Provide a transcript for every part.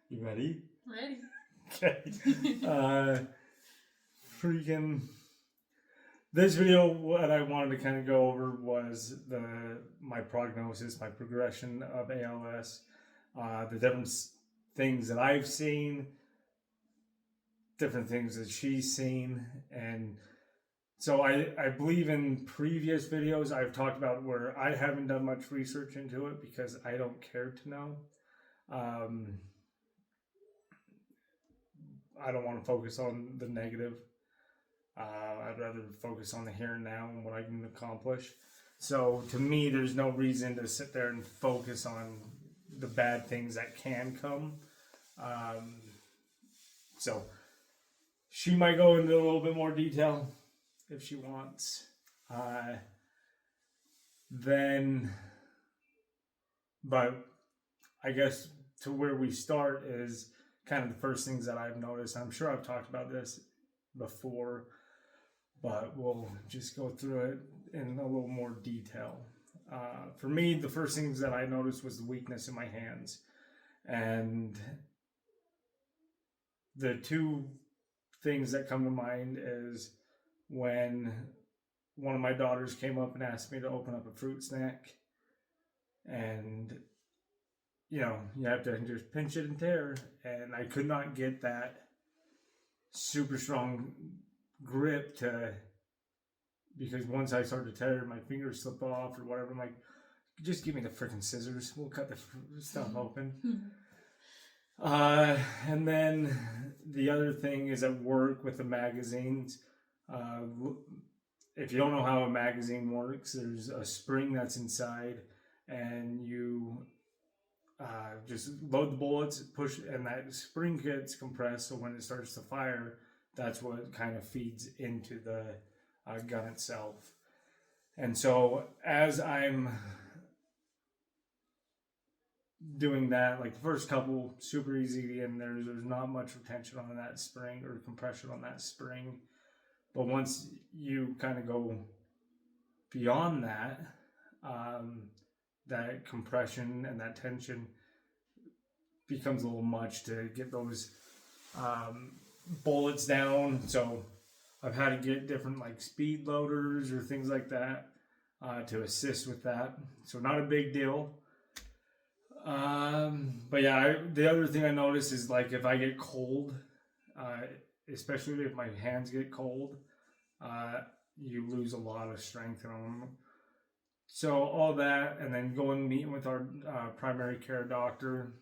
You ready? Ready. Okay. This video, what I wanted to kind of go over was my prognosis, my progression of ALS, the different things that I've seen, different things that she's seen, and so I believe in previous videos I've talked about where I haven't done much research into it because I don't care to know. I don't want to focus on the negative. I'd rather focus on the here and now and what I can accomplish. So to me, there's no reason to sit there and focus on the bad things that can come. So she might go into a little bit more detail if she wants. But I guess to where we start is kind of the first things that I've noticed. I'm sure I've talked about this before, but we'll just go through it in a little more detail. For me, the first things that I noticed was the weakness in my hands. And the two things that come to mind is when one of my daughters came up and asked me to open up a fruit snack. And, you have to just pinch it and tear. And I could not get that super strong grip because once I started to tear, my fingers slip off or whatever. I'm like, just give me the freaking scissors. We'll cut the stuff open. And then the other thing is at work with the magazines. If you don't know how a magazine works, there's a spring that's inside, and you just load the bullets, push, and that spring gets compressed. So when it starts to fire, that's what kind of feeds into the gun itself. And so as I'm doing that, like the first couple, super easy to get in there. There's not much retention on that spring or compression on that spring. But once you kind of go beyond that, that compression and that tension becomes a little much to get those bullets down. So I've had to get different like speed loaders or things like that to assist with that. So not a big deal. But yeah, the other thing I noticed is like if I get cold, especially if my hands get cold, you lose a lot of strength in them. So all that, and then going meeting with our primary care doctor.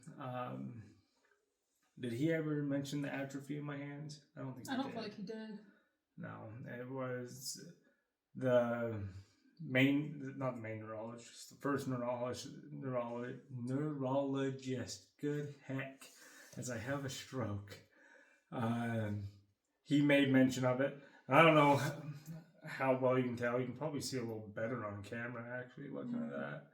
Did he ever mention the atrophy in my hands? I don't think. I don't feel like he did. No, it was not the main neurologist, the first neurologist. Good heck, as I have a stroke. He made mention of it. I don't know how well you can tell. You can probably see a little better on camera actually looking at that.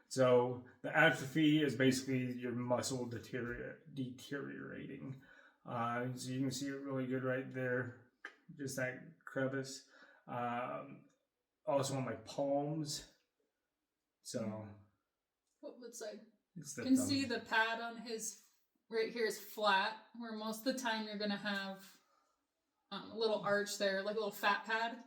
So the atrophy is basically your muscle deteriorating. So you can see it really good right there, just that crevice. Also on my palms. So what side? You can see the pad on his right here is flat, where most of the time you're gonna have a little arch there, like a little fat pad.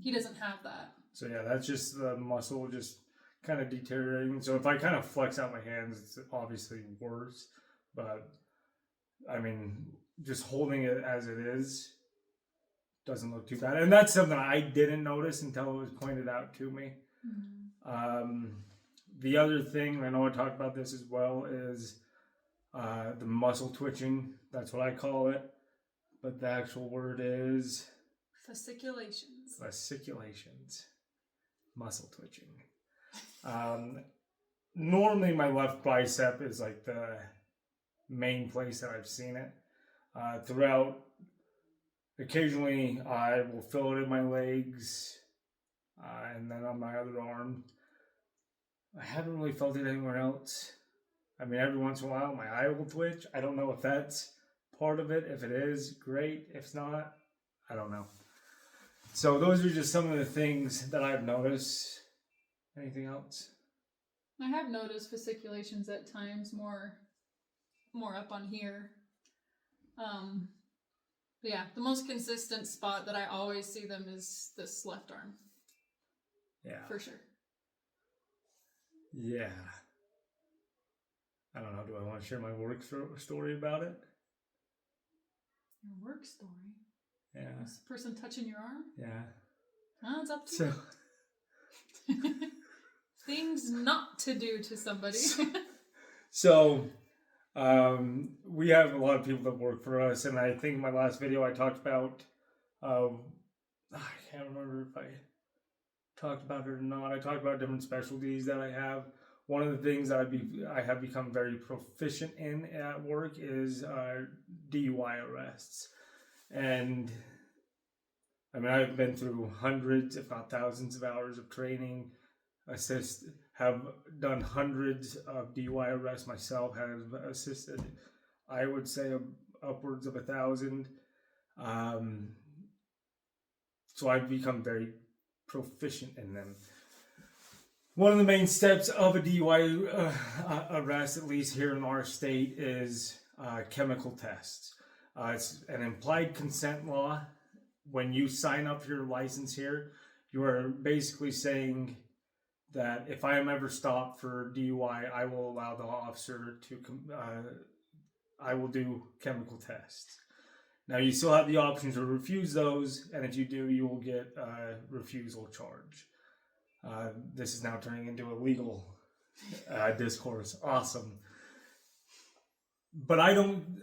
He doesn't have that. So yeah, that's just the muscle just kind of deteriorating. So if I kind of flex out my hands, it's obviously worse. But I mean, just holding it as it is doesn't look too bad. And that's something I didn't notice until it was pointed out to me. Mm-hmm. The other thing, I know I talked about this as well, is the muscle twitching. That's what I call it. But the actual word is fasciculations. Fasciculations. Muscle twitching. Normally my left bicep is like the main place that I've seen it. Throughout, occasionally I will feel it in my legs and then on my other arm. I haven't really felt it anywhere else. I mean, every once in a while my eye will twitch. I don't know if that's part of it. If it is, great. If not, I don't know. So those are just some of the things that I've noticed. Anything else? I have noticed fasciculations at times more more up on here. But yeah, the most consistent spot that I always see them is this left arm. Yeah. For sure. Yeah. I don't know. Do I want to share my work story about it? Your work story? Yeah. Is the person touching your arm? Yeah. Oh, it's up to you. Things not to do to somebody. So, we have a lot of people that work for us, and I think in my last video I talked about, I can't remember if I talked about it or not. I talked about different specialties that I have. One of the things that I have become very proficient in at work is DUI arrests. And I mean, I've been through hundreds, if not thousands of hours of training, have done hundreds of DUI arrests myself, have assisted, I would say, upwards of 1,000. So I've become very proficient in them. One of the main steps of a DUI arrest, at least here in our state, is chemical tests. It's an implied consent law. When you sign up for your license here, you are basically saying that if I am ever stopped for DUI, I will allow the officer to, I will do chemical tests. Now, you still have the option to refuse those, and if you do, you will get a refusal charge. This is now turning into a legal discourse. Awesome. But I don't,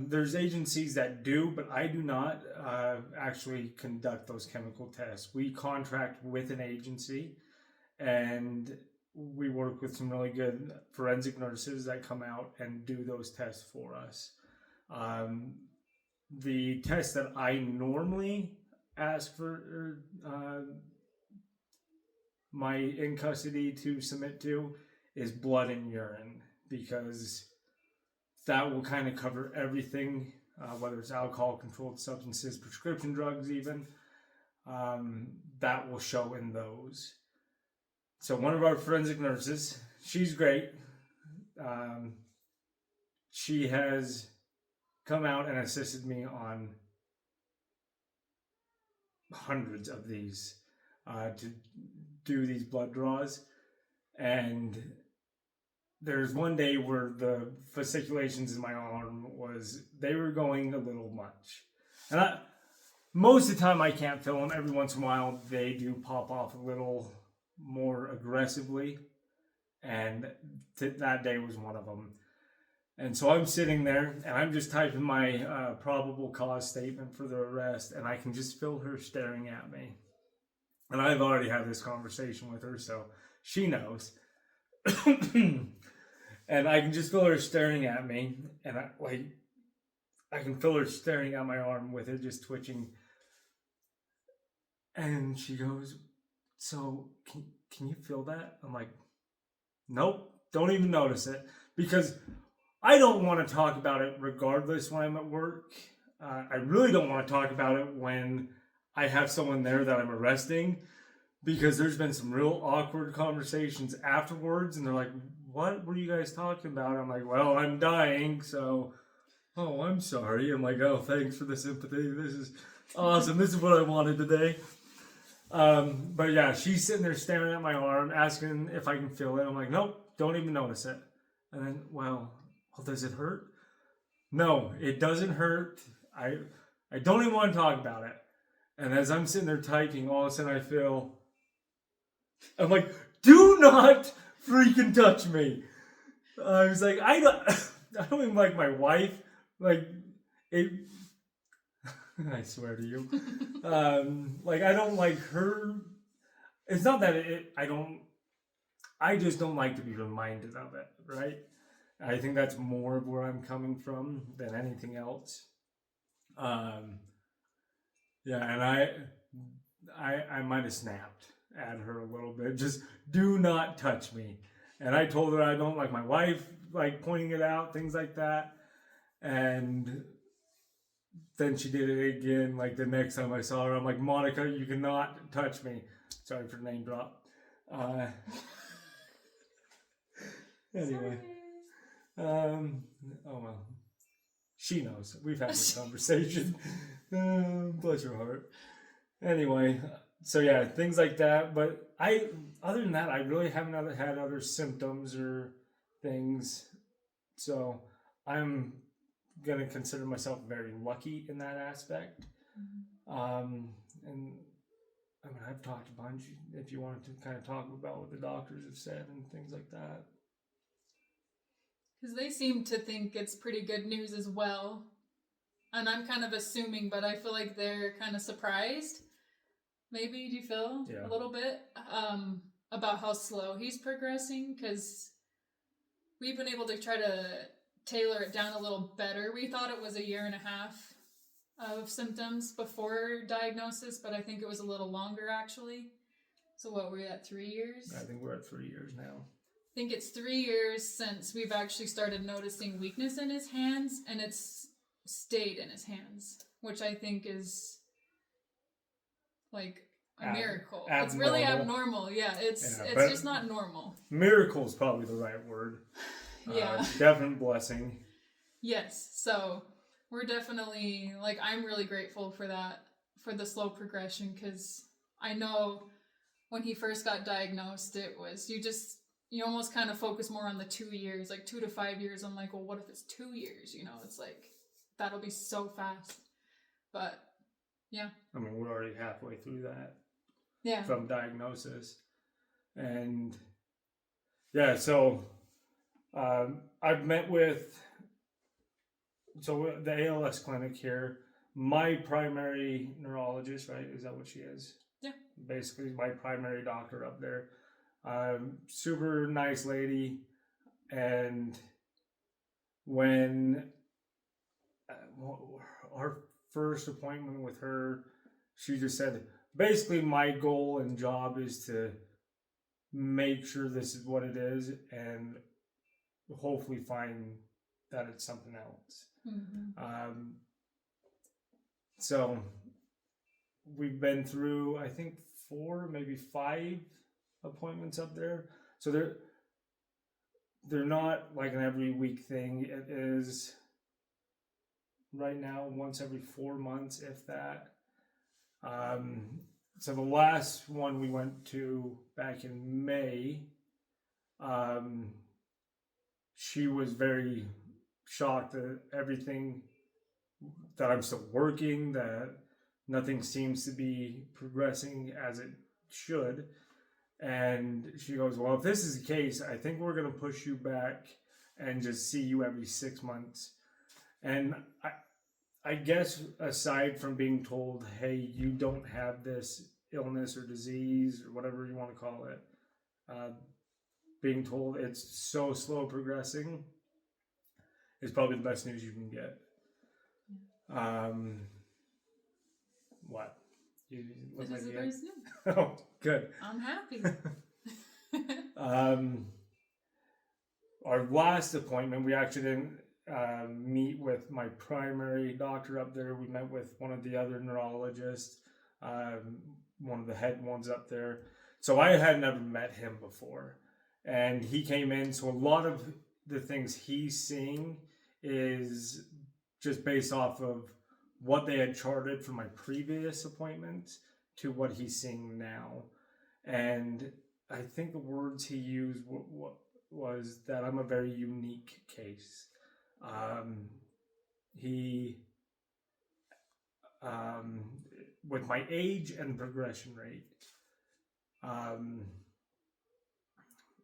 there's agencies that do, but I do not actually conduct those chemical tests. We contract with an agency, and we work with some really good forensic nurses that come out and do those tests for us. The test that I normally ask for my in custody to submit to is blood and urine, because that will kind of cover everything, whether it's alcohol, controlled substances, prescription drugs even, that will show in those. So one of our forensic nurses, she's great. She has come out and assisted me on hundreds of these to do these blood draws. And there's one day where the fasciculations in my arm they were going a little much. And most of the time I can't feel them. Every once in a while they do pop off a little more aggressively. And that day was one of them. And so I'm sitting there and I'm just typing my probable cause statement for the arrest, and I can just feel her staring at me. And I've already had this conversation with her, so she knows. And I can just feel her staring at me, and I can feel her staring at my arm with it just twitching. And she goes, "So can you feel that?" I'm like, "Nope, don't even notice it," because I don't want to talk about it regardless when I'm at work. I really don't want to talk about it when I have someone there that I'm arresting, because there's been some real awkward conversations afterwards, and they're like, "What were you guys talking about?" I'm like, "Well, I'm dying, so, oh, I'm sorry." I'm like, "Oh, thanks for the sympathy. This is awesome. This is what I wanted today." But yeah, she's sitting there staring at my arm, asking if I can feel it. I'm like, "Nope, don't even notice it." And then, well, does it hurt? No, it doesn't hurt. I don't even want to talk about it. And as I'm sitting there typing, all of a sudden I'm like, "Do not freaking touch me." I was like, I don't even like my wife. Like, it, I swear to you. I don't like her. It's not that I just don't like to be reminded of it, right? I think that's more of where I'm coming from than anything else. Yeah, and I might have snapped at her a little bit. Just do not touch me. And I told her I don't like my wife pointing it out, things like that. And then she did it again. The next time I saw her, I'm like, "Monica, you cannot touch me." Sorry for the name drop. Anyway. Oh well, she knows. We've had this conversation. Bless your heart. Anyway, so yeah, things like that. But other than that, I really haven't had other symptoms or things. So I'm gonna consider myself very lucky in that aspect. And I mean, I've talked a bunch. If you wanted to kind of talk about what the doctors have said and things like that. Because they seem to think it's pretty good news as well. And I'm kind of assuming, but I feel like they're kind of surprised. Maybe, do you feel Yeah. a little bit about how slow he's progressing? Because we've been able to try to tailor it down a little better. We thought it was 1.5 years of symptoms before diagnosis, but I think it was a little longer actually. So what, were we at 3 years? I think we're at 3 years now. I think it's 3 years since we've actually started noticing weakness in his hands, and it's stayed in his hands, which I think is like a miracle. It's really abnormal. Yeah, it's just not normal. Miracle is probably the right word. Yeah. Definite blessing. Yes. So we're definitely, like, I'm really grateful for that, for the slow progression, because I know when he first got diagnosed, it was, you almost kind of focus more on the 2 years, like 2 to 5 years. I'm like, well, what if it's 2 years? You know, it's like, that'll be so fast. But yeah. I mean, we're already halfway through that. Yeah. From diagnosis. And yeah, so I've met with the ALS clinic here. My primary neurologist, right? Is that what she is? Yeah. Basically, my primary doctor up there. Super nice lady. And when our first appointment with her, she just said, basically, my goal and job is to make sure this is what it is and hopefully find that it's something else. Mm-hmm. So we've been through, I think, 4, maybe 5 appointments up there. So they're not like an every week thing. It is right now once every 4 months, if that. So the last one we went to back in May, she was very shocked that everything, that I'm still working, that nothing seems to be progressing as it should. And she goes, well, if this is the case, I think we're going to push you back and just see you every 6 months. And I guess aside from being told, hey, you don't have this illness or disease or whatever you want to call it, being told it's so slow progressing is probably the best news you can get. What? You look It like is a you very had... soon. Oh, good. I'm happy. Our last appointment, we actually didn't meet with my primary doctor up there. We met with one of the other neurologists, one of the head ones up there. So I had never met him before. And he came in, so a lot of the things he's seeing is just based off of what they had charted from my previous appointments to what he's seeing now. And I think the words he used was that I'm a very unique case. With my age and progression rate,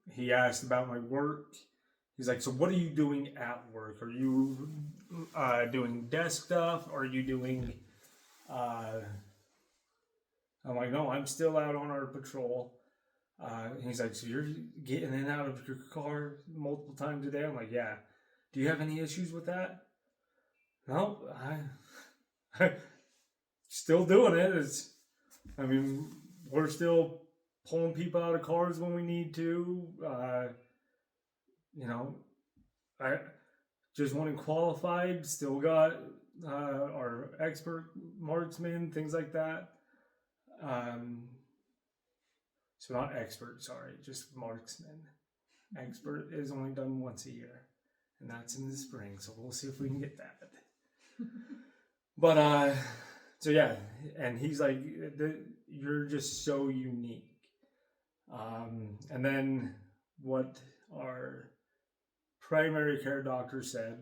he asked about my work. He's like, so what are you doing at work? Are you doing desk stuff? Or are you doing... I'm like, no, I'm still out on our patrol. He's like, so you're getting in and out of your car multiple times a day? I'm like, yeah. Do you have any issues with that? No, I still doing it. We're still pulling people out of cars when we need to. I just wanted qualified. Still got our expert marksman, things like that. So not expert, sorry, just marksman. Expert is only done once a year. and that's in the spring. So we'll see if we can get that. But so yeah, and he's like, "You're just so unique." And then what our primary care doctor said,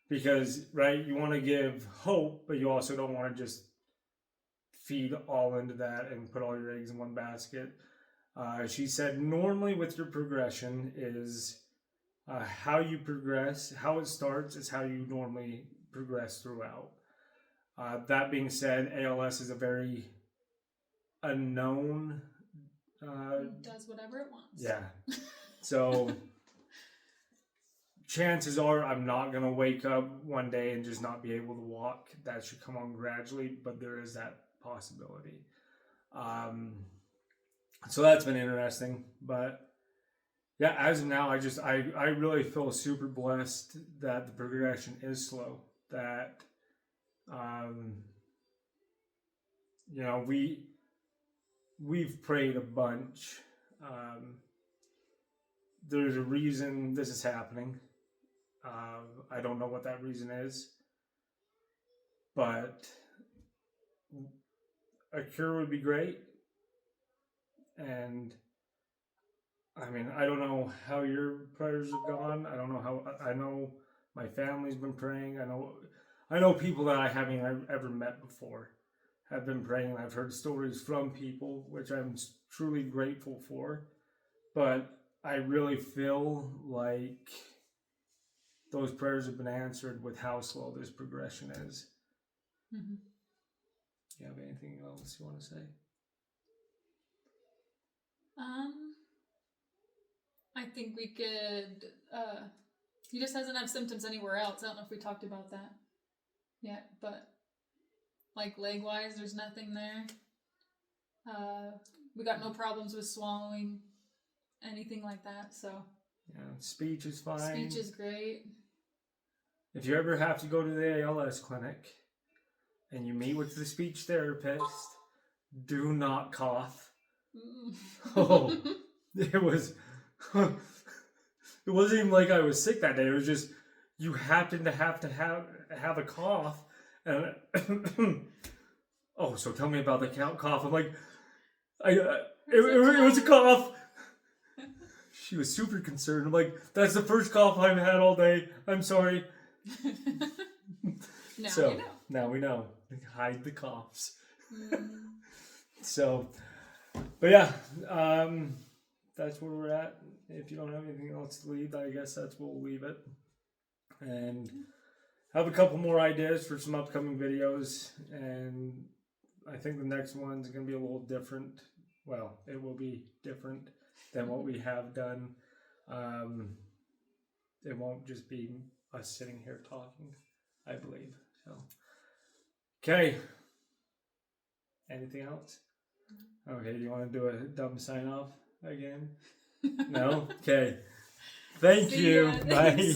because right, you want to give hope, but you also don't want to just feed all into that and put all your eggs in one basket. She said normally with your progression is how you progress, how it starts is how you normally progress throughout. That being said, ALS is a very unknown. It does whatever it wants. Yeah. So chances are I'm not going to wake up one day and just not be able to walk. That should come on gradually, but there is that possibility. So that's been interesting. But yeah, as of now, I really feel super blessed that the progression is slow. That, you know, we've prayed a bunch. There's a reason this is happening. I don't know what that reason is, but a cure would be great. And I mean, I don't know how your prayers have gone. I don't know how. I know my family's been praying. I know people that I haven't ever met before have been praying. I've heard stories from people, which I'm truly grateful for. But I really feel like those prayers have been answered with how slow this progression is. Mm-hmm. You have anything else you want to say? I think we could. He just doesn't have symptoms anywhere else. I don't know if we talked about that yet, but like leg wise, there's nothing there. We got no problems with swallowing, anything like that. So yeah, speech is fine. Speech is great. If you ever have to go to the ALS clinic and you meet with the speech therapist, do not cough. Oh, it wasn't even like I was sick that day. It was just you happened to have a cough, and oh, so tell me about the cough. I'm like, it was a cough. She was super concerned. I'm like, that's the first cough I've had all day. I'm sorry. Now we know. Hide the coughs. So, but yeah, that's where we're at. If you don't have anything else to leave, I guess that's where we'll leave it. And have a couple more ideas for some upcoming videos. And I think the next one's going to be a little different. Well, it will be different than what we have done. It won't just be us sitting here talking, I believe. So, okay. Anything else? Okay, do you want to do a dumb sign off again? No? Okay. Thank you. Bye.